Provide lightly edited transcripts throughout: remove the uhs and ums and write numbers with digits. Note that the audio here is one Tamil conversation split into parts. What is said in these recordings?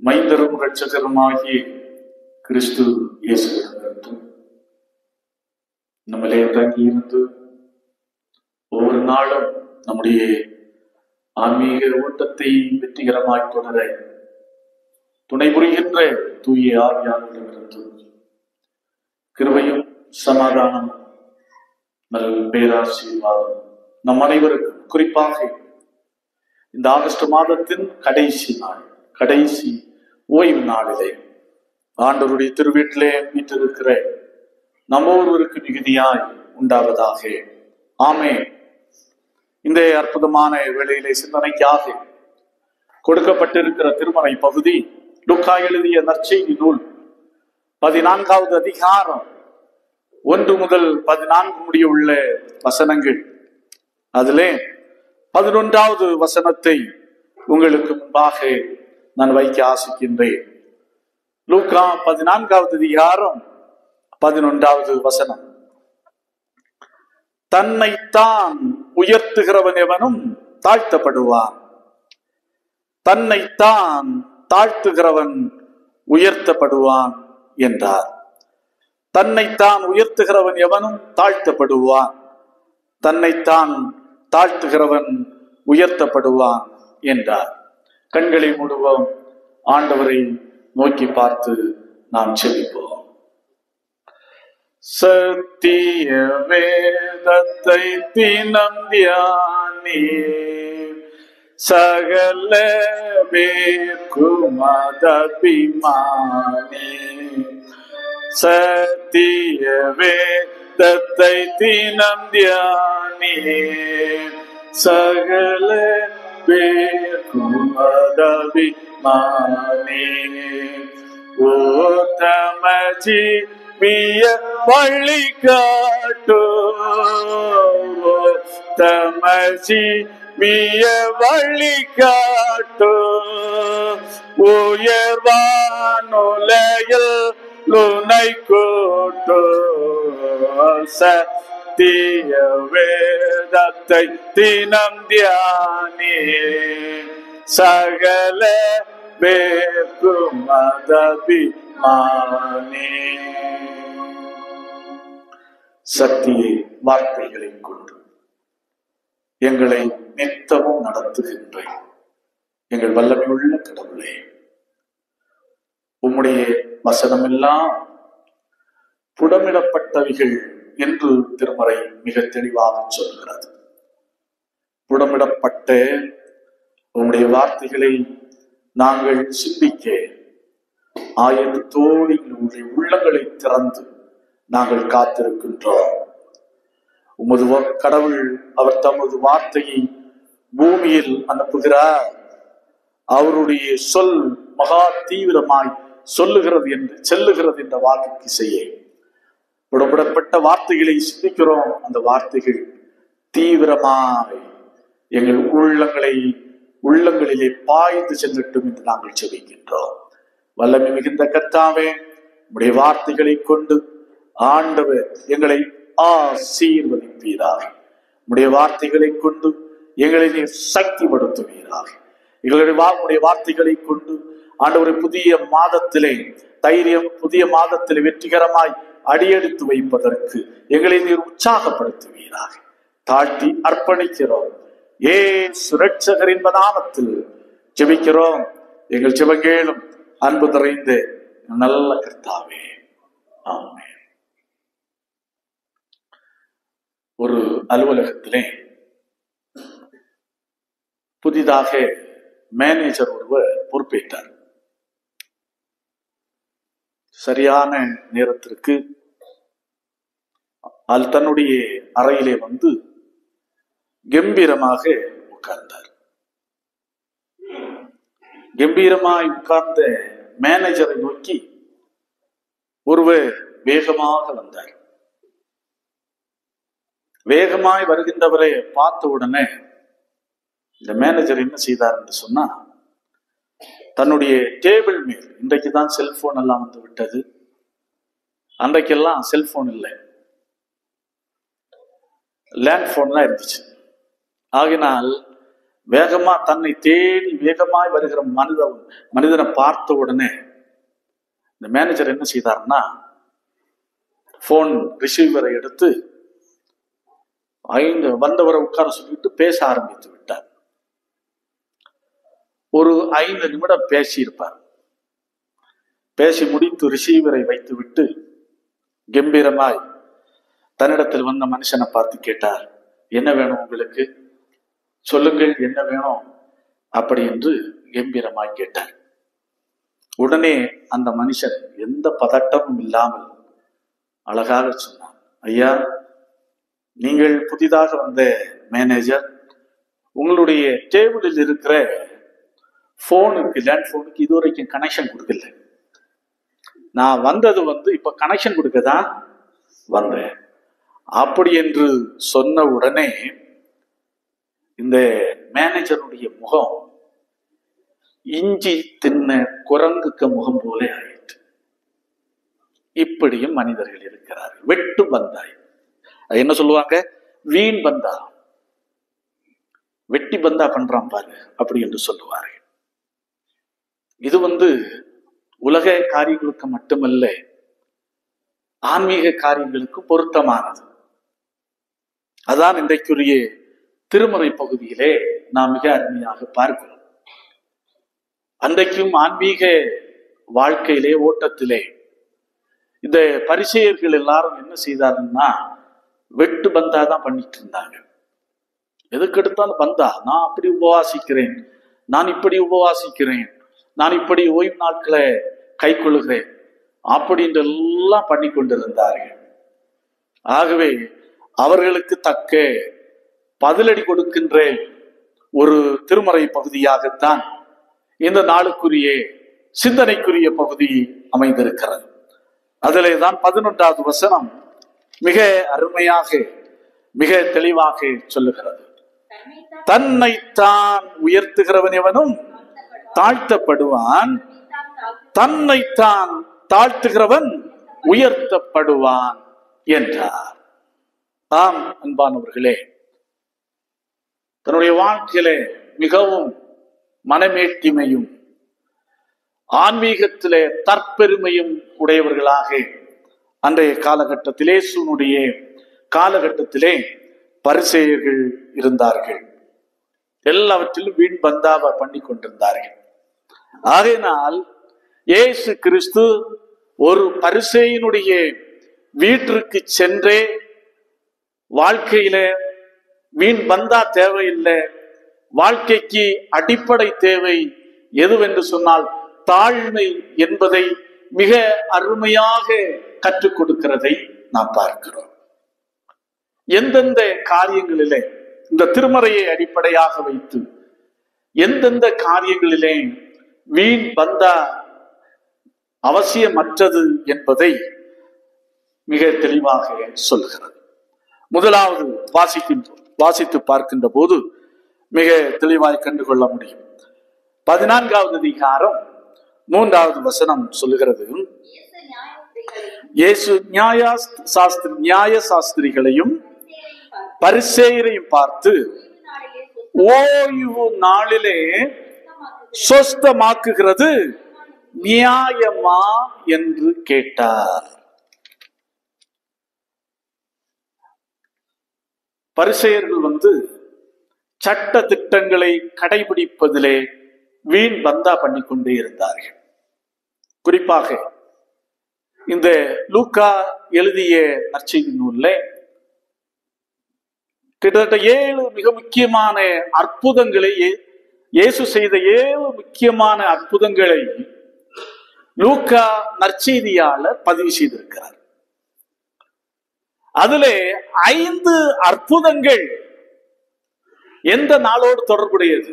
மைந்தரும் இரட்சகருமாகிய கிறிஸ்து இயேசுவிடம் நம்மளே தங்கி இருந்து ஒவ்வொரு நாளும் நம்முடைய ஆன்மீக ஓட்டத்தை வெற்றிகரமாய் தொடர துணை புரிகின்ற தூய ஆவியானவரிடமிருந்து கிருபையும் சமாதானம் நல் பேராசீர்வாதம் நம் அனைவருக்கும் குறிப்பாக இந்த ஆகஸ்ட் மாதத்தின் கடைசி நாள், கடைசி ஓய்வு நாளிலே ஆண்டவருடைய திருவீட்டிலே வீற்றிருக்கிற நம்ம ஒருவருக்கு மிகுதியாய் உண்டாவதாக. ஆமென். இந்த அற்புதமான வேளையிலே சிந்தனைக்காக கொடுக்கப்பட்டிருக்கிற திருமறை பகுதி லூக்கா எழுதிய நற்செய்தி நூல் 14வது அதிகாரம் 1 முதல் 14 முடிய உள்ள வசனங்கள். அதிலே 11வது வசனத்தை உங்களுக்கு முன்பாக நான் வைக்க ஆசிக்கின்றேன். லூக்கா 14வது அதிகாரம் 11வது வசனம். தன்னைத்தான் உயர்த்துகிறவன் எவனும் தாழ்த்தப்படுவான், தன்னைத்தான் தாழ்த்துகிறவன் உயர்த்தப்படுவான் என்றார். தன்னைத்தான் உயர்த்துகிறவன் எவனும் தாழ்த்தப்படுவான், தன்னைத்தான் தாழ்த்துகிறவன் உயர்த்தப்படுவான் என்றார். கண்களை மூடுவோம், ஆண்டவரை நோக்கி பார்த்து நாம் செபிப்போம். சத்திய வேதத்தை தினம் தியானி, சகல பேர்க்கும் அதபிமானி. சத்திய வேதத்தை தினம் தியானி, சகல பேர்க்கும் அதபிமானி. ஓத்தமஜி மிய வழி காட்டோ, ஓத்தமஜி மிய வழி காட்டோ. உயர்வானுலையில் லுனை கோட்டோ, சத்திய வேதத்தை தினம் தியானி, சகல பேர்க்கும் அதபிமானி. சத்திய வார்த்தைகளை கொண்டு எங்களை நித்தமும் நடத்துகின்ற எங்கள் வல்லமையுள்ள கடவுளே, உம்முடைய வசனமெல்லாம் புடமிடப்பட்டவைகள் என்று திருமறை மிக தெளிவாக சொல்கிறது. புடமிடப்பட்ட உம்முடைய வார்த்தைகளை நாங்கள் சிந்திக்க ஆயத்தத்தோடு உங்களுடைய உள்ளங்களை திறந்து நாங்கள் காத்திருக்கின்றோம். உமது கடவுள் அவர் தமது வார்த்தையை பூமியில் அனுப்புகிறார். அவருடைய சொல் மகா தீவிரமாய் செல்லுகிறது என்ற வாக்குக்கு செய்ய புடப்பட்ட வார்த்தைகளை சிந்திக்கிறோம். அந்த வார்த்தைகள் தீவிரமாய் எங்கள் உள்ளங்களிலே பாய்ந்து செல்லட்டும் என்று நாங்கள் செபிக்கின்றோம். வல்லமை மிகுந்த கர்த்தாவே, உம்முடைய வார்த்தைகளை கொண்டு ஆண்டவர் எங்களை ஆசீர்வதிப்பீராக. உம்முடைய வார்த்தைகளை கொண்டு எங்களை சக்திப்படுத்துவீராக. உம்முடைய வார்த்தைகளை கொண்டு ஆண்டவரை புதிய மாதத்திலே புதிய மாதத்திலே வெற்றிகரமாய் அடியெடுத்து வைப்பதற்கு எங்களை நீர் உற்சாகப்படுத்துவீராக. தாழ்த்தி அர்ப்பணிக்கிறோம். இயேசு இரட்சகரின் நாமத்தில் ஜெபிக்கிறோம். எங்கள் ஜெபங்கேளும் அன்பு நிறைந்த நல்ல கர்த்தாவே, ஆமென். ஒரு அலுவலகத்திலே புதிதாக மேனேஜர் ஒருவர் பொறுப்பேற்றார். சரியான நேரத்திற்கு தன்னுடைய அறையிலே வந்து கம்பீரமாக உட்கார்ந்தார். கம்பீரமாய் உட்கார்ந்த மேனேஜரை நோக்கி ஒருவர் வேகமாக வந்தார். வேகமாய் வருகின்றவரை பார்த்த உடனே இந்த மேனேஜர் என்ன செய்தார் என்று சொன்னா, தன்னுடைய டேபிள் மேல், இன்றைக்குதான் செல்போன் எல்லாம் வந்து விட்டது, அன்றைக்கெல்லாம் செல்போன் இல்லை, லேண்ட் போன் தான் இருந்துச்சு. ஆகினால் வேகமா தன்னை தேடி வேகமாய் வருகிற மனிதனை பார்த்த உடனே இந்த மேனேஜர் என்ன செய்தார்னா, போன் ரிசீவரை எடுத்து வந்தவரை உட்கார சொல்லிட்டு பேச ஆரம்பித்து விட்டார். ஒரு 5 நிமிடம் பேசியிருப்பார். பேசி முடித்து ரிசீவரை வைத்து விட்டு கம்பீரமாய் தன்னிடத்தில் வந்த மனுஷனை பார்த்து கேட்டார், என்ன வேணும் உங்களுக்கு, சொல்லுங்கள் என்ன வேணும் அப்படி என்று கம்பீரமாய் கேட்டார். உடனே அந்த மனுஷன் எந்த பதட்டமும் இல்லாமல் அழகாக சொன்னார், ஐயா, நீங்கள் புதிதாக வந்த மேனேஜர், உங்களுடைய டேபிளில் இருக்கிற போனுக்கு, லேண்ட் போனுக்கு இதுவரைக்கும் கனெக்ஷன் கொடுக்கல. நான் வந்தது இப்ப கனெக்ஷன் கொடுக்கதான் வந்தேன் அப்படி என்று சொன்ன உடனே இந்த மேனேஜருடைய முகம் இஞ்சி தின்ன குரங்குக்கு முகம் போல ஆயிற்று. இப்படியும் மனிதர்கள் இருக்கிறார்கள். வெட்டு பந்தாய், என்ன சொல்லுவாங்க, வீண் பந்தா, வெட்டி பந்தா பண்றான் பாரு அப்படி என்று சொல்லுவார்கள். இது உலக காரியங்களுக்கு மட்டுமல்ல, ஆன்மீக காரியங்களுக்கு பொருத்தமானது. அதான் இன்றைக்குரிய திருமறை பகுதியிலே நாம் மிக அருமையாக பார்க்கிறோம். அன்றைக்கும் ஆன்மீக வாழ்க்கையிலே, ஓட்டத்திலே இந்த பரிசேயர்கள் எல்லாரும் என்ன செய்தாருன்னா, வெட்டு பந்தா தான் பண்ணிட்டு இருந்தாங்க. எதுக்கு எடுத்தாலும் பந்தா, நான் அப்படி உபவாசிக்கிறேன், நான் இப்படி உபவாசிக்கிறேன், நான் இப்படி ஓய்வு நாட்களை கை கொள்ளுகிறேன் அப்படின்ற எல்லாம் பண்ணி கொண்டிருந்தார்கள். ஆகவே அவர்களுக்கு தக்க பதிலடி கொடுக்கின்ற ஒரு திருமறை பகுதியாகத்தான் இந்த நாளுக்குரிய சிந்தனைக்குரிய பகுதி அமைந்திருக்கிறது. அதிலே தான் 11வது வசனம் மிக அருமையாக, மிக தெளிவாக சொல்லுகிறது. தன்னைத்தான் உயர்த்துகிறவன் எவனும் தாழ்த்தப்படுவான், தன்னைத்தான் தாழ்த்துகிறவன் உயர்த்தப்படுவான் என்றார். ஆம் அன்பானவர்களே, தன்னுடைய வாழ்க்கையிலே மிகவும் மனமேட்டிமையும் ஆன்மீகத்திலே தற்பெருமையும் உடையவர்களாக அன்றைய காலகட்டத்திலே, இயேசுவினுடைய காலகட்டத்திலே பரிசேயர்கள் இருந்தார்கள். எல்லாவற்றிலும் வீண் பந்தாவ பண்ணி கொண்டிருந்தார்கள். ஆகையினால் இயேசு கிறிஸ்து ஒரு பரிசேயனுடைய வீட்டிற்கு சென்றே, வாழ்க்கையில வீண் பந்தா தேவையில்லை, வாழ்க்கைக்கு அடிப்படை தேவை எதுவென்று சொன்னால் தாழ்மை என்பதை மிக அருமையாக கற்றுக் கொடுக்கிறதை நாம் பார்க்கிறோம். எந்தெந்த காரியங்களிலே, இந்த திருமறையை அடிப்படையாக வைத்து எந்தெந்த காரியங்களிலே வீண் பந்தா அவசியமற்றது என்பதை மிக தெளிவாக சொல்கிறது. முதலாவது வாசித்து பார்க்கின்ற போது மிக தெளிவாய் கண்டுகொள்ள முடியும். 14வது அதிகாரம் 3வது வசனம் சொல்லுகிறது, இயேசு நியாய சாஸ்திரிகளையும் பரிசேயரையும் பார்த்து, ஓய்வு நாளிலே சொஸ்தமாக்குகிறது நியாயமா என்று கேட்டார். பரிசேயர்கள் சட்ட திட்டங்களை கடைபிடிப்பதிலே வீண் பந்தா பண்ணி கொண்டே இருந்தார்கள். குறிப்பாக இந்த லூக்கா எழுதிய நற்செய்தி நூலில் கிட்டத்தட்ட 7 மிக முக்கியமான அற்புதங்களை, இயேசு செய்த 7 முக்கியமான அற்புதங்களை லூக்கா நற்செய்தியாளர் பதிவு செய்திருக்கிறார். அதிலே 5 அற்புதங்கள் எந்த நாளோடு தொடர்புடையது?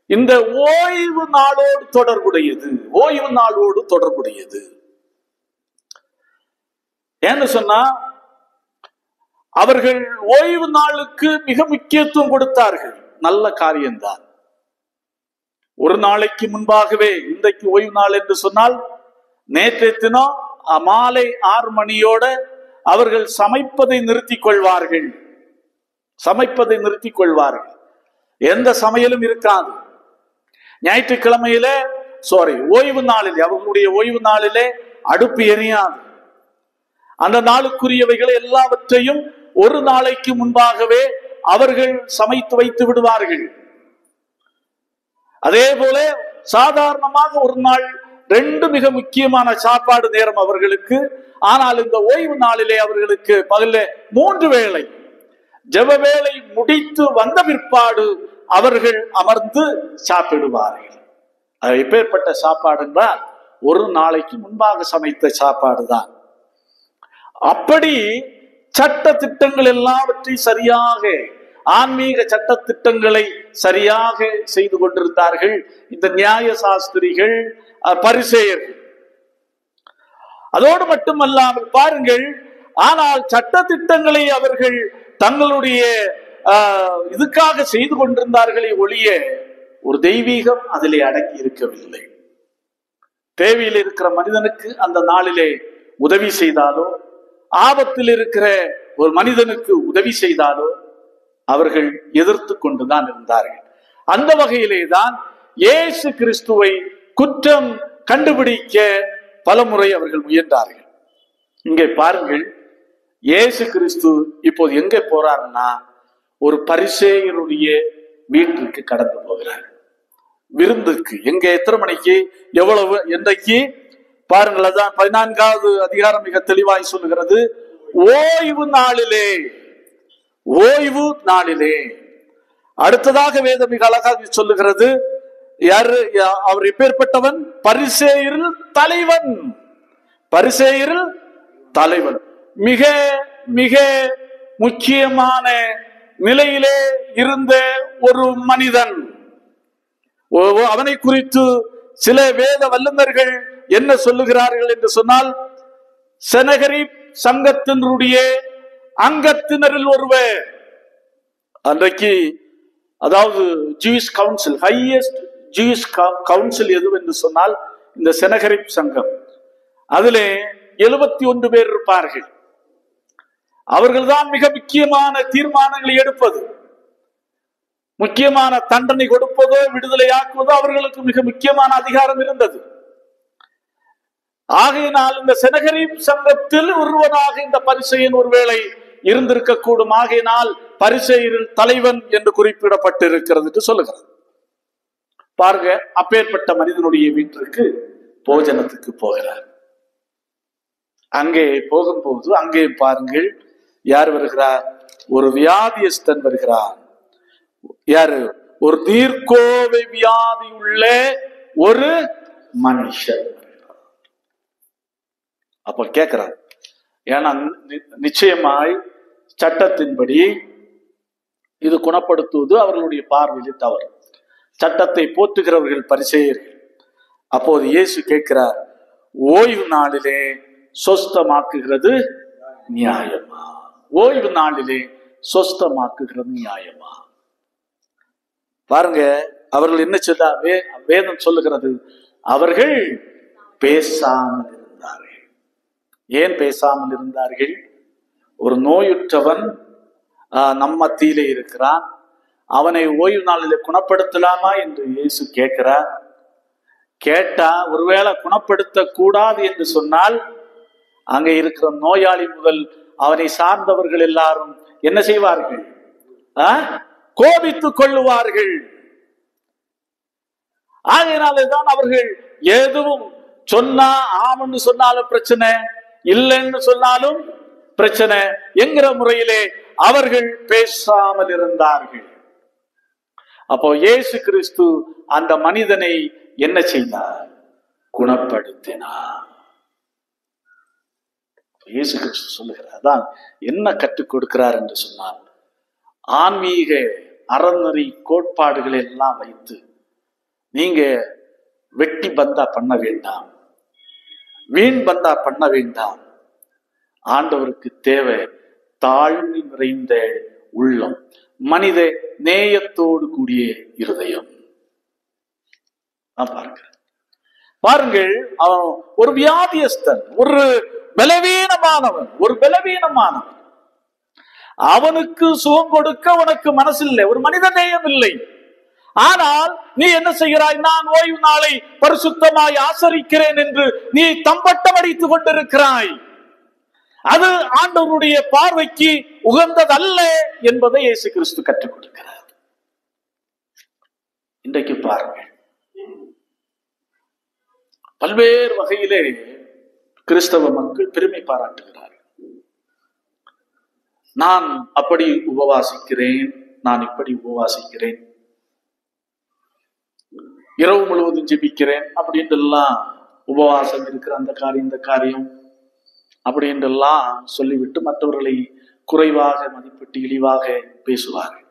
இந்த ஓய்வு நாளோடு தொடர்புடையது. ஓய்வு நாளோடு தொடர்புடையது ஏன்னு சொன்னா, அவர்கள் ஓய்வு நாளுக்கு மிக முக்கியத்துவம் கொடுத்தார்கள். நல்ல காரியம்தான். ஒரு நாளைக்கு முன்பாகவே, இன்றைக்கு ஓய்வு நாள் என்று சொன்னால், நேற்றைய தினம் மாலை 6 மணியோட அவர்கள் சமைப்பதை நிறுத்திக் கொள்வார்கள். சமைப்பதை நிறுத்திக் கொள்வார்கள். எந்த சமையலும் இருக்காது. ஞாயிற்றுக்கிழமையிலே ஓய்வு நாளிலே, அவர்களுடைய ஓய்வு நாளிலே அடுப்பு எரியாது. அந்த நாளுக்குரியவைகளை எல்லாவற்றையும் ஒரு நாளைக்கு முன்பாகவே அவர்கள் சமைத்து வைத்து விடுவார்கள். அதே போல சாதாரணமாக ஒரு நாள் 2 மிக முக்கியமான சாப்பாடு நேரம் அவர்களுக்கு. ஆனால் இந்த ஓய்வு நாளிலே அவர்களுக்கு பகல்ல 3 வேளை ஜெப வேளை முடித்து வந்த பிற்பாடு அவர்கள் அமர்ந்து சாப்பிடுவார்கள். அது எப்பேற்பட்ட சாப்பாடு என்றால், ஒரு நாளைக்கு முன்பாக சமைத்த சாப்பாடு தான். அப்படி சட்ட திட்டங்கள் எல்லாவற்றையும் சரியாக, ஆன்மீக சட்ட திட்டங்களை சரியாக செய்து கொண்டிருந்தார்கள் இந்த நியாய சாஸ்திரிகள், பரிசேயர்கள். அதோடு மட்டுமல்லாமல் பாருங்கள், ஆனால் சட்ட திட்டங்களை அவர்கள் தங்களுடைய இதுக்காக செய்து கொண்டிருந்தார்களே ஒழிய ஒரு தெய்வீகம் அதிலே அடங்கி இருக்கவில்லை. தேவையில் இருக்கிற மனிதனுக்கு அந்த நாளிலே உதவி செய்தாலோ, ஆபத்தில் இருக்கிற ஒரு மனிதனுக்கு உதவி செய்தாலோ அவர்கள் எதிர்த்து கொண்டுதான் இருந்தார்கள். அந்த வகையிலே தான் இயேசு கிறிஸ்துவை குற்றம் கண்டுபிடிக்க பலமுறை அவர்கள் முயன்றார்கள். இங்கே பாருங்கள், இயேசு கிறிஸ்து இப்போது எங்க போறாருன்னா, ஒரு பரிசேயருடைய வீட்டிற்கு கடந்து போகிறார். விருந்துக்கு. எங்க, எத்தனை மணிக்கு, எவ்வளவு, என்றைக்கு பாருங்கள். அதான் 14வது அதிகாரம் மிக தெளிவாய் சொல்லுகிறது. ஓய்வு நாளிலே, ஓய்வு நாளிலே. அடுத்ததாக வேதம் மிக அழகாக சொல்லுகிறது. யாரு அவர்? எப்பேற்பட்டவன்? பரிசேயரில் தலைவன். பரிசேயரில் தலைவன். மிக மிக முக்கியமான நிலையிலே இருந்த ஒரு மனிதன். அவனை குறித்து சில வேத வல்லுநர்கள் என்ன சொல்லுகிறார்கள் என்று சொன்னால், செனகரிப் சங்கத்தினருடைய அங்கத்தினரில் ஒருவர். அன்றைக்கு அதாவது Jewish council, highest Jewish council எது என்று சொன்னால் இந்த செனகரிப் சங்கம். அதிலே 71 பேர் இருப்பார்கள். அவர்கள்தான் மிக முக்கியமான தீர்மானங்களை எடுப்பது, முக்கியமான தண்டனை கொடுப்பதோ விடுதலையாக்குவதோ அவர்களுக்கு மிக முக்கியமான அதிகாரம் இருந்தது. ஆகையினால் இந்த செனகரிப் சங்கத்தில் ஒருவனாக இந்த பரிசேயன் ஒருவேளை இருந்திருக்க கூடும். ஆகையினால் பரிசேயரில் தலைவன் என்று குறிப்பிடப்பட்டிருக்கிறது என்று சொல்லுகிறார். பாருங்க, அப்பேற்பட்ட மனிதனுடைய வீட்டிற்கு போஜனத்துக்கு போகிறார். அங்கே போகும்போது அங்கே பாருங்கள், யார் வருகிறார்? ஒரு வியாதியஸ்தன் வருகிறார். யாரு? ஒரு நீர்க்கோவை வியாதி உள்ள ஒரு மனுஷன். அப்ப கேட்கிறார். ஏன்னா நிச்சயமாய் சட்டத்தின்படி இது குணப்படுத்துவது அவர்களுடைய பார்வையில் தவறு. சட்டத்தை போற்றுகிறவர்கள் பரிசேயர்கள். அப்போது இயேசு கேட்கிறார், ஓய்வு நாளிலே சொஸ்தமாக்குகிறது நியாயமா? ஓய்வு நாளிலே சொஸ்தமாக்குகிறது நியாயமா? பாருங்க, அவர்கள் என்ன சொல்ல வேதம் சொல்லுகிறது? அவர்கள் பேசாமல் இருந்தார்கள். ஏன் பேசாமல் இருந்தார்கள்? ஒரு நோயுற்றவன் நம்ம மத்தியிலே இருக்கிறான், அவனை ஓய்வு நாளிலே குணப்படுத்தலாமா என்று இயேசு கேட்கிறார். கேட்டா ஒருவேளை குணப்படுத்த கூடாது என்று சொன்னால் அங்கே இருக்கிற நோயாளி முதல் அவனை சார்ந்தவர்கள் எல்லாரும் என்ன செய்வார்கள்? கோபித்துக் கொள்ளுவார்கள். ஆகையினால்தான் அவர்கள் எதுவும் சொன்னா ஆமன்னு சொன்னாலும் பிரச்சனை, இல்லைன்னு சொன்னாலும் பிரச்சனை என்கிற முறையிலே அவர்கள் பேசாமல் இருந்தார்கள். அப்போ இயேசு கிறிஸ்து அந்த மனிதனை என்ன செய்தார்? குணப்படுத்தினார். இயேசு கிறிஸ்து சொல்லுகிறார். அதான் என்ன கற்றுக் கொடுக்கிறார் என்று சொன்னால், ஆன்மீக அறநெறி கோட்பாடுகளை எல்லாம் வைத்து நீங்க வெட்டி பந்தா பண்ண வேண்டாம், வீண் பந்தா பண்ண வேண்டாம். ஆண்டவருக்கு தேவை தாழ்மை நிறைந்த உள்ளம், மனித நேயத்தோடு கூடிய இருதயம். பாருங்கள், அவன் ஒரு வியாதியஸ்தன், ஒரு பலவீனமானவன். அவனுக்கு சுகம் கொடுக்க உனக்கு மனசில்லை, ஒரு மனித நேயம் இல்லை. ஆனால் நீ என்ன செய்கிறாய்? நான் ஓய்வு நாளை பரிசுத்தமாய் ஆசரிக்கிறேன் என்று நீ தம்பட்டம் அடித்துக் கொண்டிருக்கிறாய். அது ஆண்டவருடைய பார்வைக்கு உகந்ததல்ல என்பதை இயேசு கிறிஸ்து கற்றுக் கொடுக்கிறார். இன்றைக்கு பாருங்கள், பல்வேறு வகையிலே கிறிஸ்தவ மக்கள் பெருமை பாராட்டுகிறார்கள். நான் அப்படி உபவாசிக்கிறேன், நான் இப்படி உபவாசிக்கிறேன், இரவு முழுவதும் ஜெபிக்கிறேன் அப்படின்றெல்லாம், உபவாசம் இருக்கிற அந்த காரியம் இந்த காரியம் அப்படின்றெல்லாம் சொல்லிவிட்டு மற்றவர்களை குறைவாக மதிப்பிட்டு இழிவாக பேசுவார்கள்.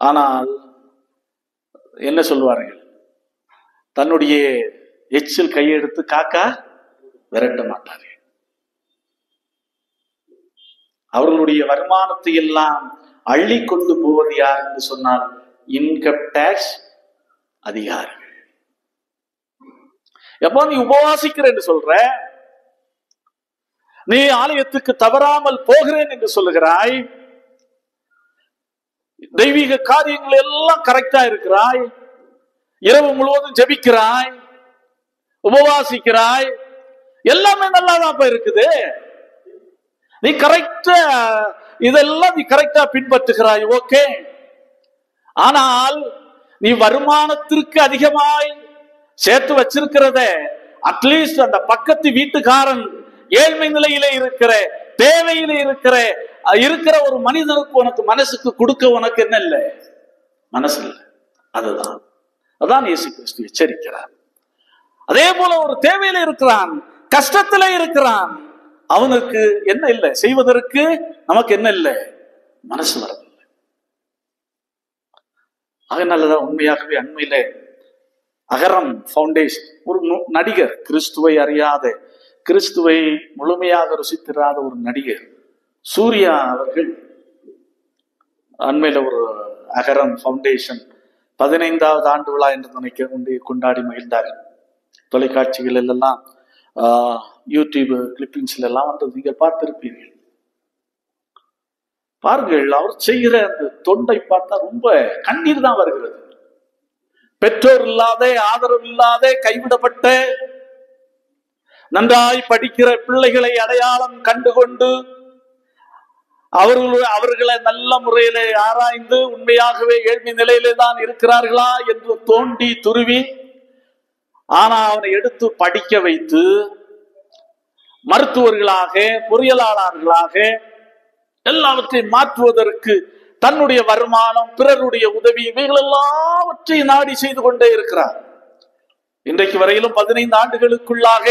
ஆனால் என்ன சொல்வார்கள்? தன்னுடைய எச்சில் கையெடுத்து காக்கா விரட்ட மாட்டார்கள். அவர்களுடைய வருமானத்தை எல்லாம் அள்ளி கொண்டு போவது யார் என்று சொன்னால் இன்கம் டாக்ஸ் அதிகாரிகள். எப்போ நீ உபவாசிக்கிற என்று சொல்ற, நீ ஆலயத்துக்கு தவறாமல் போகிறேன் என்று சொல்லுகிறாய், தெய்வீக காரியங்கள் எல்லாம் கரெக்டா இருக்கிறாய், இரவு முழுவதும் ஜெபிக்கிறாய், உபவாசிக்கிறாய், எல்லாமே நல்லாதான் இருக்குது. நீ கரெக்டா இதெல்லாம் நீ கரெக்டா பின்பற்றுகிறாய், ஓகே. ஆனால் நீ வருமானத்திற்கு அதிகமாய் சேர்த்து வச்சிருக்கிறத அட்லீஸ்ட் அந்த பக்கத்து வீட்டுக்காரன் ஏழ்மை நிலையிலே இருக்கிற, தேவையிலே இருக்கிற ஒரு மனிதனுக்கு உனக்கு மனசுக்கு கொடுக்க உனக்கு என்ன இல்லை? மனசு இல்லை. அதான் இயேசு கிறிஸ்து எச்சரிக்கிறார். அதே போல ஒரு தேவையில இருக்கிறான், கஷ்டத்திலே இருக்கிறான், அவனுக்கு என்ன இல்லை செய்வதற்கு? நமக்கு என்ன இல்லை? மனசு வரவில்லை. அதனாலதான் உண்மையாகவே அண்மையில அகரம் ஃபவுண்டேஷன் ஒரு நடிகர், கிறிஸ்துவை அறியாத, கிறிஸ்துவை முழுமையாக ருசித்திராத ஒரு நடிகர் சூர்யா அவர்கள் அண்மையில ஒரு அகரம் ஃபவுண்டேஷன் 15வது ஆண்டு விழா என்று நினைக்க கொண்டாடி மகிழ்ந்தார்கள். தொலைக்காட்சிகள் எல்லாம் யூடியூப் கிளிப்பிங்ஸ்ல எல்லாம் வந்து நீங்க பார்த்திருப்பீர்கள். பாருங்கள், அவர் செய்கிற அந்த தொண்டை பார்த்தா ரொம்ப கண்ணீர் தான் வருகிறது. பெற்றோர் இல்லாத, ஆதரவு இல்லாத, கைவிடப்பட்ட, நன்றாய் படிக்கிற பிள்ளைகளை அடையாளம் கண்டுகொண்டு அவர்களை நல்ல முறையிலே ஆராய்ந்து உண்மையாகவே ஏழ்மை நிலையிலே தான் இருக்கிறார்களா என்று தோண்டி துருவி, ஆனா அவனை எடுத்து படிக்க வைத்து மருத்துவர்களாக, பொறியியலாளர்களாக எல்லாவற்றையும் மாற்றுவதற்கு தன்னுடைய வருமானம், பிறருடைய உதவி, இவைகள் எல்லாவற்றையும் நாடி செய்து கொண்டே இருக்கிறார். இன்றைக்கு வரையிலும் 15 ஆண்டுகளுக்குள்ளாக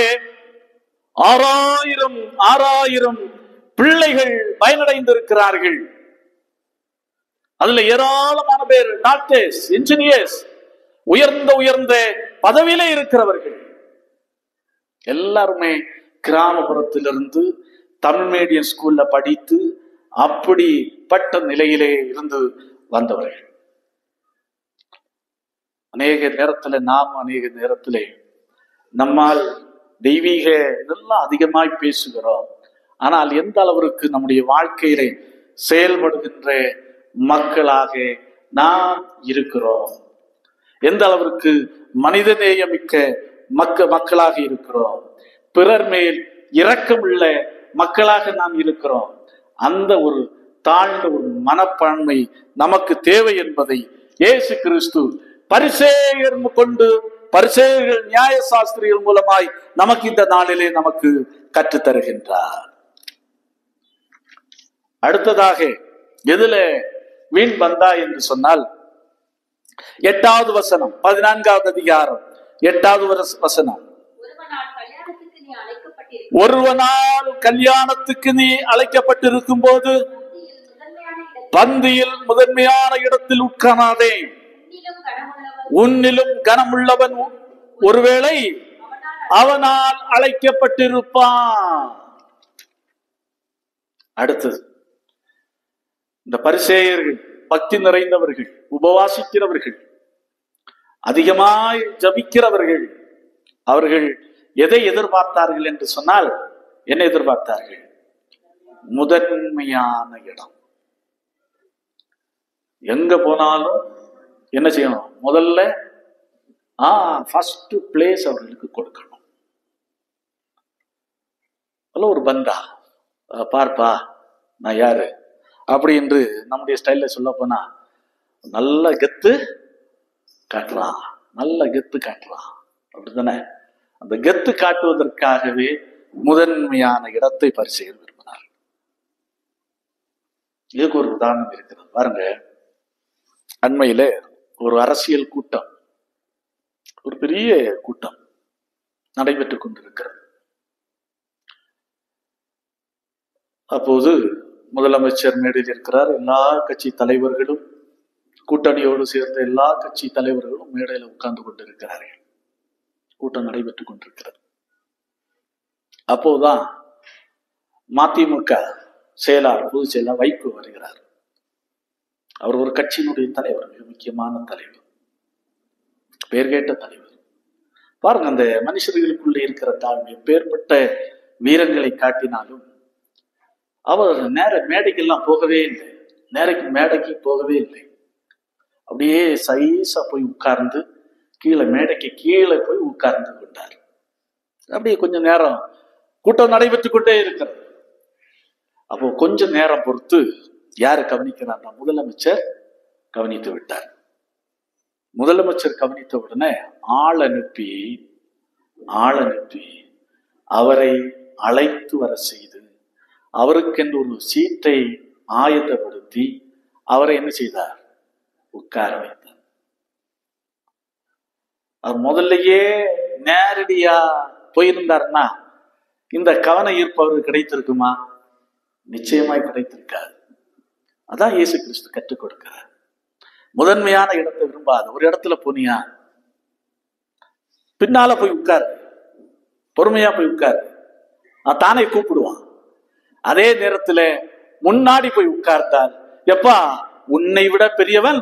6000 பிள்ளைகள் பயனடைந்திருக்கிறார்கள். அதுல ஏராளமான பேர் டாக்டர்ஸ், இன்ஜினியர்ஸ், உயர்ந்த பதவியிலே இருக்கிறவர்கள். எல்லாருமே கிராமப்புறத்திலிருந்து தமிழ் மீடியம் ஸ்கூல்ல படித்து அப்படிப்பட்ட நிலையிலே இருந்து வந்தவர்கள். அநேக நேரத்திலே நம்மால் தெய்வீக இதெல்லாம் அதிகமாய் பேசுகிறோம். ஆனால் எந்த அளவிற்கு நம்முடைய வாழ்க்கையிலே செயல்படுகின்ற மக்களாக நாம் இருக்கிறோம், எந்த அளவிற்கு மனிதநேயமிக்க மக்களாக இருக்கிறோம், பிறர் மேல் இரக்கமுள்ள மக்களாக நாம் இருக்கிறோம், அந்த ஒரு தாழ்ந்த ஒரு மனப்பான்மை நமக்கு தேவை என்பதை இயேசு கிறிஸ்து பரிசேயர்கள் நியாய சாஸ்திரிகள் மூலமாய் நமக்கு இந்த நாளிலே நமக்கு கற்றுத்தருகின்றார். அடுத்ததாக எதுல வீண் பந்தா என்று சொன்னால் 8வது வசனம், 14வது அதிகாரம் 8வது வசனம். ஒருவனால் கல்யாணத்துக்கு நீ அழைக்கப்பட்டிருக்கும் போது பந்தியில் முதன்மையான இடத்தில் உட்காராதே. உன்னிலும் கனமுள்ளவன் ஒருவேளை அவனால் அழைக்கப்பட்டிருப்பான். அடுத்தது, இந்த பரிசேயர்கள் பக்தி நிறைந்தவர்கள், உபவாசிக்கிறவர்கள், அதிகமாய் ஜபிக்கிறவர்கள், அவர்கள் எதை எதிர்பார்த்தார்கள் என்று சொன்னால் என்ன எதிர்பார்த்தார்கள்? முதன்மையான இடம். எங்க போனாலும் என்ன செய்யணும்? முதல்ல ஃபர்ஸ்ட் பிளேஸ் அவர்களுக்கு கொடுக்கணும். ஒரு பந்தா, பார்ப்பா நான் யாரு அப்படி என்று நம்முடைய ஸ்டைல்ல சொல்ல போனா நல்ல கெத்து காட்டுறான், நல்ல கெத்து காட்டுறான், அப்படித்தானே? அந்த கெத்து காட்டுவதற்காகவே முதன்மையான இடத்தை பரிசேயர் விரும்பினார். இதுக்கு ஒரு உதாரணம் இருக்கிறது பாருங்க. அண்மையில ஒரு அரசியல் கூட்டம், ஒரு பெரிய கூட்டம் நடைபெற்றுக் கொண்டிருக்கிறது. அப்போது முதலமைச்சர் மேடையில் இருக்கிறார். எல்லா கட்சி தலைவர்களும், கூட்டணியோடு சேர்ந்த எல்லா கட்சி தலைவர்களும் மேடையில் உட்கார்ந்து கொண்டிருக்கிறார்கள். கூட்டம் நடைபெற்றுக் கொண்டிருக்கிறது. அப்போதுதான் மதிமுக செயலாளர், பொதுச் செயலாளர் வைகோ வருகிறார். அவர் ஒரு கட்சியினுடைய தலைவர், மிக முக்கியமான தலைவர், பெயர் கேட்ட தலைவர். பாருங்க, அந்த மனுஷர்களுக்குள்ளே இருக்கிற தாழ்மை, பேர்பட்ட வீரங்களை காட்டினாலும் அவர் நேர மேடைக்கெல்லாம் போகவே இல்லை, மேடைக்கு போகவே இல்லை. அப்படியே சைஸா போய் உட்கார்ந்து கீழே, மேடைக்கு கீழே போய் உட்கார்ந்து கொண்டார். அப்படியே கொஞ்சம் நேரம் கூட்டம் நடைபெற்றுக் கொண்டே இருக்கிறது. அப்போ கொஞ்சம் நேரம் பொறுத்து யாரு கவனிக்கிறார்? முதலமைச்சர் கவனித்து விட்டார். முதலமைச்சர் கவனித்த உடனே ஆள் அனுப்பி அவரை அழைத்து வர செய்து, அவருக்கென்று ஒரு சீட்டை ஆயத்தப்படுத்தி அவரை என்ன செய்தார்? உட்கார வைத்தார். அவர் முதல்லயே நேரடியா போயிருந்தார்னா இந்த கவன ஈர்ப்பு அவருக்கு கிடைத்திருக்குமா? நிச்சயமாய் கிடைத்திருக்காது. அதான் இயேசு கிறிஸ்து கற்றுக் கொடுக்கிறார். முதன்மையான இடத்தை விரும்பாத ஒரு இடத்துல போனியா, பின்னால போய் உட்காரு, பொறுமையா போய் உட்காரு, நான் தானே கூப்பிடுவான். அதே நேரத்துல முன்னாடி போய் உட்கார்ந்தால், எப்பா உன்னை விட பெரியவன்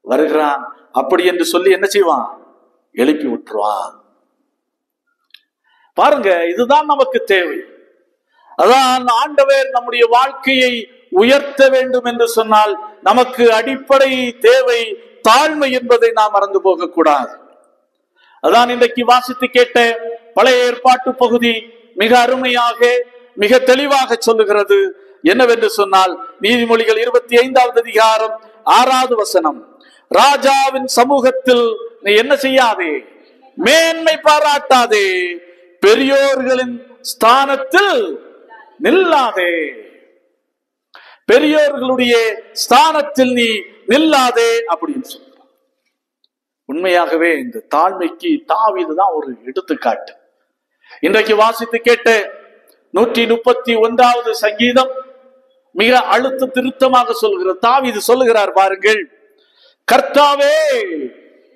வருகிறான் அப்படி என்று சொல்லி என்ன செய்வான்? எழுப்பி விட்டுருவான். பாருங்க, இதுதான் நமக்கு தேவை. அதான் ஆண்டவர் நம்முடைய வாழ்க்கையை உயர்த்த வேண்டும் என்று சொன்னால் நமக்கு அடிப்படை தேவை தாழ்மை என்பதை நாம் மறந்து போக கூடாது. அதான் இன்றைக்கு வாசித்து கேட்ட பழைய ஏற்பாட்டு பகுதி மிக அருமையாக, மிக தெளிவாக சொல்லுகிறது. என்னவென்று சொன்னால், நீதிமொழிகள் 25வது அதிகாரம் 6வது வசனம், ராஜாவின் சமூகத்தில் நீ என்ன செய்யாதே? மேன்மை பாராட்டாதே, பெரியோர்களின் ஸ்தானத்தில் நில்லாதே. பெரியோர்களுடைய ஸ்தானத்தில் நீ நில்லாதே அப்படின்னு சொல்றான். உண்மையாகவே இந்த தாழ்மைக்கு தாவீதுதான் ஒரு எடுத்துக்காட்டு. இன்றைக்கு வாசித்து கேட்ட 131வது சங்கீதம் மிக அழுத்த திருத்தமாக சொல்கிறது. தாவீது சொல்லுகிறார் பாருங்கள், கர்த்தாவே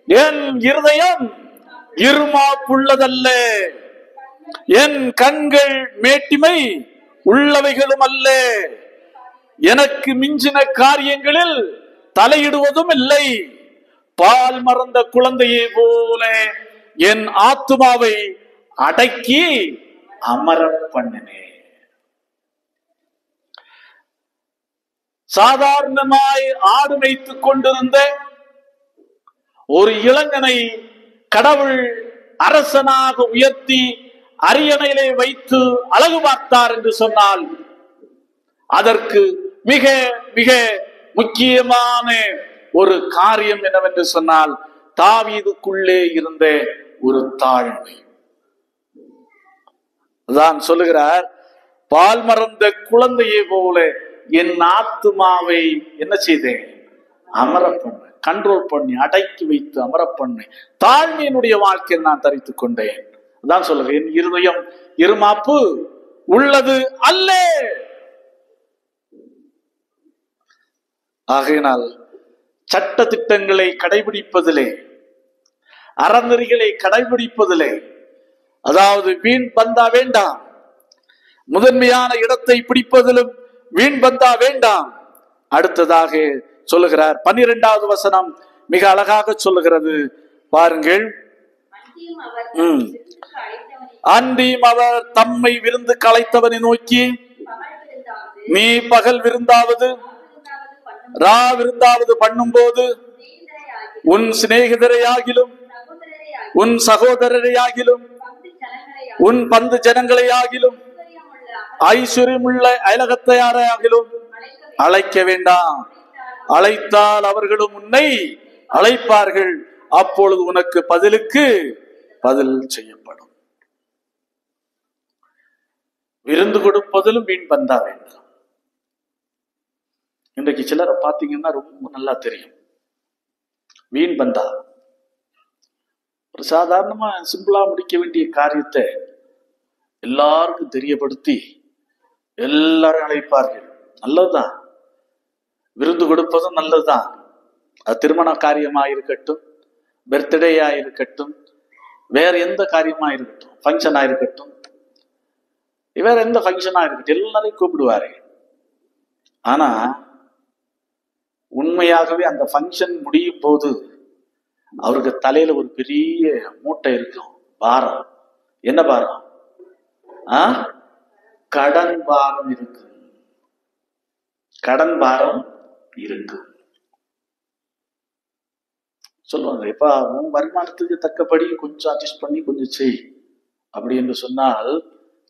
என் இருதயம் இருமாப்புள்ளதல்ல, என் கண்கள் மேட்டிமை உள்ளவைகளும் அல்ல, எனக்கு மிஞ்சின காரியங்களில் தலையிடுவதும் இல்லை, பால் மறந்த குழந்தையை போல என் ஆத்துமாவை அடக்கி அமர பண்ணினே. சாதாரணமாய் ஆடு வைத்துக் கொண்டிருந்த ஒரு இளைஞனை கடவுள் அரசனாக உயர்த்தி அரியணையிலே வைத்து அழகு பார்த்தார் என்று சொன்னால் அதற்கு மிக மிக முக்கியமான ஒரு காரியம் என்னவென்று சொன்னால் தாவீதுக்குள்ளே இருந்த ஒரு தாழ்மை. தான் சொல்லுகிறார், பால் மறந்த குழந்தையை போல என் ஆத்துமாவை என்ன செய்தேன்? அமர பண்ண, கண்ட்ரோல் பண்ணி அடக்கி வைத்து அமர பண்ண தாழ்மையினுடைய வாழ்க்கையில் நான் தரித்துக் கொண்டேன். அதான் சொல்லுகிறேன், என் இருதயம் இருமாப்பு உள்ளது அல்ல. ஆகையினால் சட்ட திட்டங்களை கடைபிடிப்பதிலே, அறநெறிகளை கடைபிடிப்பதிலே, அதாவது வீண் பந்தா வேண்டாம், முதன்மையான இடத்தை பிடிப்பதிலும் வீண் பந்தா வேண்டாம். அடுத்ததாக சொல்லுகிறார் 12வது வசனம் மிக அழகாக சொல்லுகிறது பாருங்கள். அன்றியும் அவர் தம்மை விருந்து கலைத்தவனை நோக்கி, நீ பகல் விருந்தாவது ரா விருந்தாவது பண்ணும் போது உன் சிநேகிதரையாகிலும் உன் சகோதரரையாகிலும் உன் பந்து ஜனங்களையாகிலும் ஐஸ்வர்யமுள்ள அயலகத்தையாரையாகிலும் அழைக்க வேண்டாம். அழைத்தால் அவர்களும் உன்னை அழைப்பார்கள், அப்பொழுது உனக்கு பதிலுக்கு பதில் செய்யப்படும். விருந்து கொடுப்பதிலும் வீண் பந்தா வேண்டாம். இன்றைக்கு சிலரை பார்த்தீங்கன்னா ரொம்ப நல்லா தெரியும். வீண் பந்தா, ஒரு சாதாரணமா சிம்பிளா முடிக்க வேண்டிய காரியத்தை எல்லாருக்கும் தெரியப்படுத்தி எல்லாரும் அழைப்பார்கள். நல்லதுதான், விருந்து கொடுப்பதும் நல்லதுதான். அது திருமண காரியமா இருக்கட்டும், பர்த்டேயா இருக்கட்டும், வேற எந்த காரியமா இருக்கட்டும், ஃபங்க்ஷனா இருக்கட்டும், வேற எந்த ஃபங்க்ஷனா இருக்கட்டும், எல்லாரையும் கூப்பிடுவாரு. ஆனா உண்மையாகவே அந்த ஃபங்க்ஷன் முடியும் போது அவருக்கு தலையில ஒரு பெரிய மூட்டை இருக்கும், பாரம். என்ன பாரம்? கடன் பாரம் இருக்கு. கடன் பாரம் இருக்கு சொல்லுவாங்க. இப்ப உன் வருமானத்துக்கு தக்கபடி கொஞ்சம் அட்ஜஸ்ட் பண்ணி கொஞ்சம் செய் அப்படி என்று சொன்னால்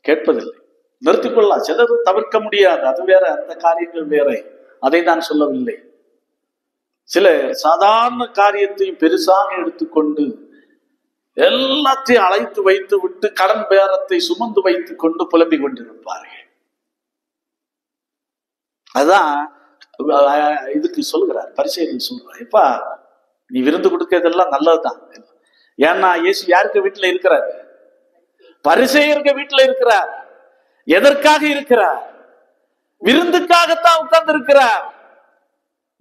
கேட்பதில்லை, நிறுத்திக்கொள்ளலாம். சிலர் தவிர்க்க முடியாது, அது வேற, அந்த காரியங்கள் வேற, அதை தான் சொல்லவில்லை. சிலர் சாதாரண காரியத்தையும் பெருசாக எடுத்துக்கொண்டு எல்லாத்தையும் அழைத்து வைத்து விட்டு கடன் பேரத்தை சுமந்து வைத்துக் கொண்டு புலம்பிக் கொண்டிருப்பார்கள். அதான் இதுக்கு சொல்லுகிறார், பரிசேயர்கள் சொல்றார், எப்பா நீ விருந்து கொடுக்கிறதெல்லாம் நல்லதுதான். ஏன்னா இயேசு யாருக்கு வீட்டுல இருக்கிறார்? பரிசேயருக்கு வீட்டுல இருக்கிறார். எதற்காக இருக்கிறார்? விருந்துக்காகத்தான் உட்கார்ந்து இருக்கிறார்.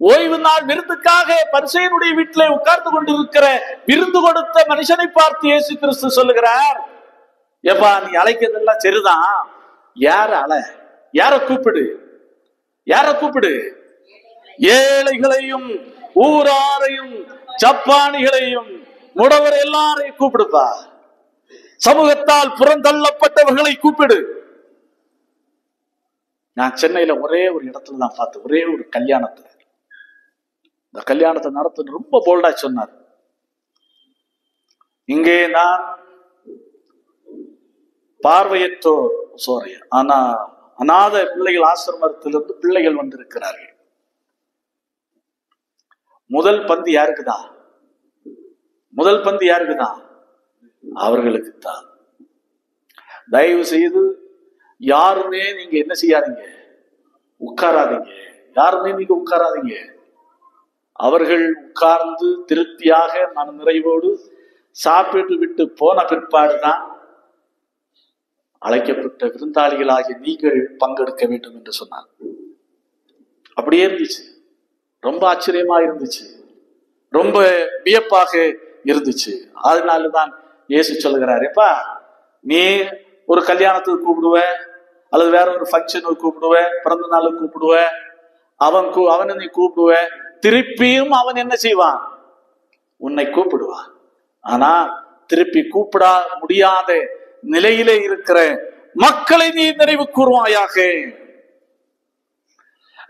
ஓய்வு நாள் விருந்துக்காக பரிசேயனுடைய வீட்டிலே உட்கார்ந்து கொண்டிருக்கிற விருந்து கொடுத்த மனுஷனை பார்த்து இயேசு கிறிஸ்து சொல்லுகிறார், எப்பா நீ அழைக்கிறதெல்லாம் சரிதான், யார கூப்பிடு, யார கூப்பிடு? ஏழைகளையும் ஊராரையும் சப்பானிகளையும் முடவர் எல்லாரையும் கூப்பிடுப்பா. சமூகத்தால் புறந்தள்ளப்பட்டவர்களை கூப்பிடு. நான் சென்னையில ஒரே ஒரு இடத்துல தான் பார்த்தேன், ஒரே ஒரு கல்யாணத்துல. இந்த கல்யாணத்தை நடத்த ரொம்ப போல்டா சொன்னார். இங்கே நான் பார்வையற்றோர் ஆனா அநாத பிள்ளைகள் ஆசிரமத்திலிருந்து பிள்ளைகள் வந்திருக்கிறார்கள். முதல் பந்து யாருக்குதான்? முதல் பந்து யாருக்குதான்? அவர்களுக்குத்தான். தயவு செய்து யாருமே நீங்க என்ன செய்யாதீங்க, உட்காராதீங்க. யாருமே நீங்க உட்காராதீங்க. அவர்கள் உட்கார்ந்து திருப்தியாக மன நிறைவோடு சாப்பிட்டு விட்டு போன பிற்பாடுதான் அழைக்கப்பட்ட விருந்தாளிகளாகிய நீங்கள் பங்கெடுக்க வேண்டும் என்று சொன்னார். அப்படியே இருந்துச்சு. ரொம்ப ஆச்சரியமா இருந்துச்சு, ரொம்ப வியப்பாக இருந்துச்சு. அதனாலதான் இயேசு சொல்லுகிறார், எப்பா நீ ஒரு கல்யாணத்துக்கு கூப்பிடுவ, அல்லது வேற ஒரு ஃபங்க்ஷனுக்கு கூப்பிடுவ, பிறந்த நாளுக்கு கூப்பிடுவ, அவனை நீ கூப்பிடுவ, திருப்பியும் அவன் என்ன செய்வான்? உன்னை கூப்பிடுவான். ஆனா திருப்பி கூப்பிட முடியாத நிலையிலே இருக்கிற மக்களை நீ நினைவு கூறுவாயாக.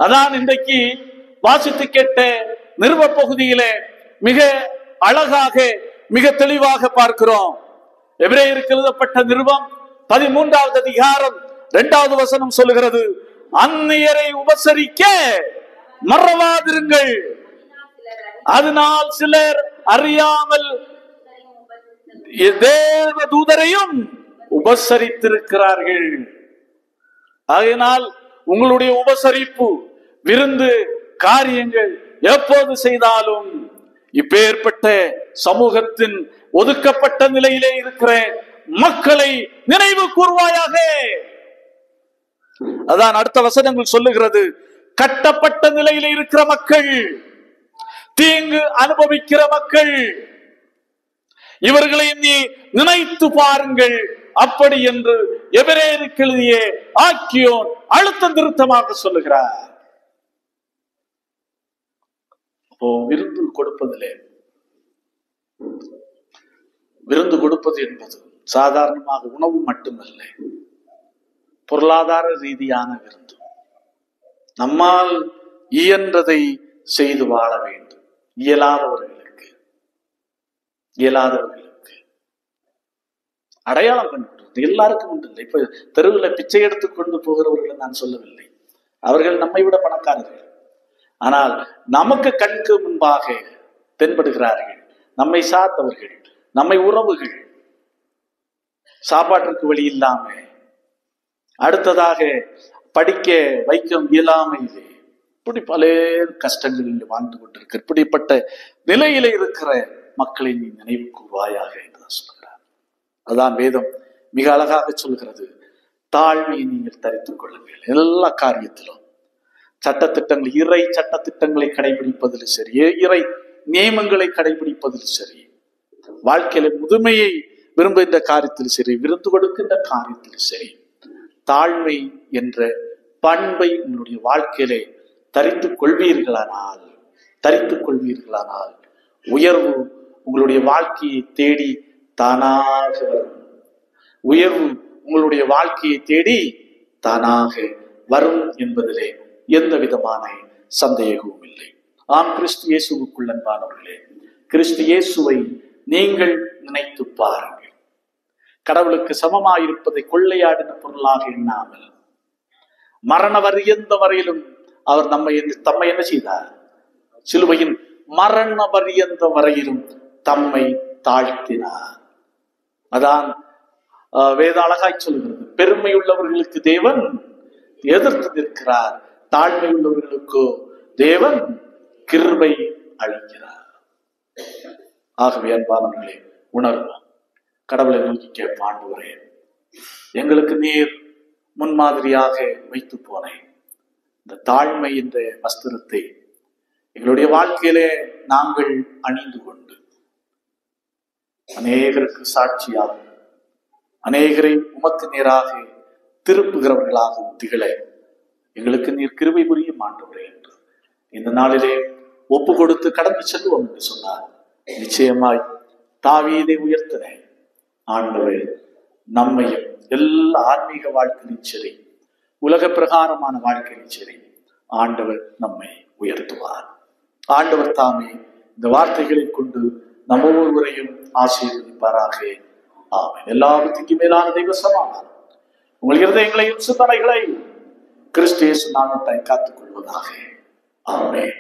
அதான் இன்றைக்கு வாசித்து கேட்ட நிருப பகுதியிலே மிக அழகாக மிக தெளிவாக பார்க்கிறோம். எபிரேயருக்கு எழுதப்பட்ட நிருபம் 13வது அதிகாரம் 2வது வசனம் சொல்லுகிறது, அந்நியரை உபசரிக்க மறவாதிருங்கள், அதனால் சிலர் அறியாமல் தேவ தூதரையும் உபசரித்திருக்கிறார்கள். ஆகையினால் உங்களுடைய உபசரிப்பு, விருந்து காரியங்கள் எப்போது செய்தாலும் இப்பேற்பட்ட சமூகத்தின் ஒதுக்கப்பட்ட நிலையிலே இருக்கிற மக்களை நினைவு கூர்வாயாக. அதான் அடுத்த வசனங்கள் சொல்லுகிறது, கட்டப்பட்ட நிலையில இருக்கிற மக்கள், தீங்கு அனுபவிக்கிற மக்கள், இவர்களை நீ நினைத்து பாருங்கள். அப்படி என்று எபிரேயருக்கு எழுதிய ஆக்கியோன் அழுத்தம் திருத்தமாக சொல்லுகிறார். விருந்து கொடுப்பதிலே, விருந்து கொடுப்பது என்பது சாதாரணமாக உணவு மட்டுமல்ல, பொருளாதார ரீதியான விருந்து. நம்மால் இயன்றதை செய்து வாழ வேண்டும். இயலாதவர்களுக்கு அடையாளம் கண்டுபிடிக்கிறது எல்லாருக்கும் உண்டு. இப்ப தெருவில் பிச்சை எடுத்துக் கொண்டு போகிறவர்களை நான் சொல்லவில்லை, அவர்கள் நம்மை விட பணக்காரர்கள். ஆனால் நமக்கு கண்ணுக்கு முன்பாக தென்படுகிறார்கள் நம்மை சார்ந்தவர்கள், நம்மை உறவுகள், சாப்பாட்டிற்கு வழி இல்லாம, அடுத்ததாக படிக்க வைக்க இயலாமையிலே, இப்படி பல கஷ்டங்களில் வாழ்ந்து கொண்டிருக்கிற இப்படிப்பட்ட நிலையில இருக்கிற மக்களை நீ நினைவு கூறுவாயாக என்று சொல்கிறார். அதான் வேதம் மிக அழகாக சொல்கிறது. தாழ்மையை நீங்கள் தரித்துக் கொள்ளுங்கள். எல்லா காரியத்திலும் சட்டத்திட்டங்கள், இறை சட்டத்திட்டங்களை கடைபிடிப்பதில் சரி, இறை நியமங்களை கடைபிடிப்பதில் சரி, வாழ்க்கையில முதுமையை விரும்புகின்ற காரியத்தில் சரி, விருந்து கொடுக்கின்ற காரியத்தில் சரி, தாழ்மை என்ற பண்பை உங்களுடைய வாழ்க்கையிலே தரித்துக் கொள்வீர்களானால் உயர்வு உங்களுடைய வாழ்க்கையை தேடி தானாக வரும். உயர்வு உங்களுடைய வாழ்க்கையை தேடி தானாக வரும் என்பதிலே எந்த விதமான சந்தேகமும் இல்லை. ஆம், கிறிஸ்து இயேசுவுக்குள் அன்பானவர்களே, கிறிஸ்து இயேசுவை நீங்கள் நினைத்து பாருங்கள். கடவுளுக்கு சமமாயிருப்பதை கொள்ளையாடின பொருளாக எண்ணாமல், மரண பரியந்த வரையிலும் அவர் தம்மை என்ன செய்தார்? சிலுவையின் மரண பரியந்த வரையிலும் தம்மை தாழ்த்தினார். அதான் வேத அழகாய் சொல்கிறது. பெருமை உள்ளவர்களுக்கு தேவன் எதிர்த்து நிற்கிறார், தாழ்மை உள்ளவர்களுக்கோ தேவன் கிருபை அளிக்கிறார். ஆகவே அன்பானவர்களே, உணர்வோம், கடவுளை நோக்கி கேட்போம். ஆண்டவரே, எங்களுக்கு நீர் முன்மாதிரியாக வைத்து போனேன் இந்த தாழ்மை என்ற வஸ்திரத்தை எங்களுடைய வாழ்க்கையிலே நாங்கள் அணிந்து கொண்டு அநேகருக்கு சாட்சியாக, அநேகரை உமக்கு நேராக திருப்புகிறவர்களாகவும் திகழ எங்களுக்கு நீர் கிருபை புரியும் ஆண்டவரே என்று இந்த நாளிலே ஒப்பு கொடுத்து கடந்து செல்வோம் என்று சொன்னார். நிச்சயமாய் தாவீதை உயர்த்தின ஆண்டவரே, நம்மையும் எல்லா ஆன்மீக வாழ்க்கையிலும் சரி, உலக பிரகாரமான வாழ்க்கையிலும் சரி, ஆண்டவர் நம்மை உயர்த்துவார். ஆண்டவர் தாமே இந்த வார்த்தைகளை கொண்டு நம்ம ஒவ்வொருவரையும் ஆசீர்வதிப்பாராக. ஆமென். எல்லாவற்றுக்கும் மேலான தெய்வ சமாதானம் உங்கள் இருதயங்களையும் சிந்தனைகளையும் கிறிஸ்து இயேசு நாமத்தை காத்துக் கொள்வதாக. ஆமென்.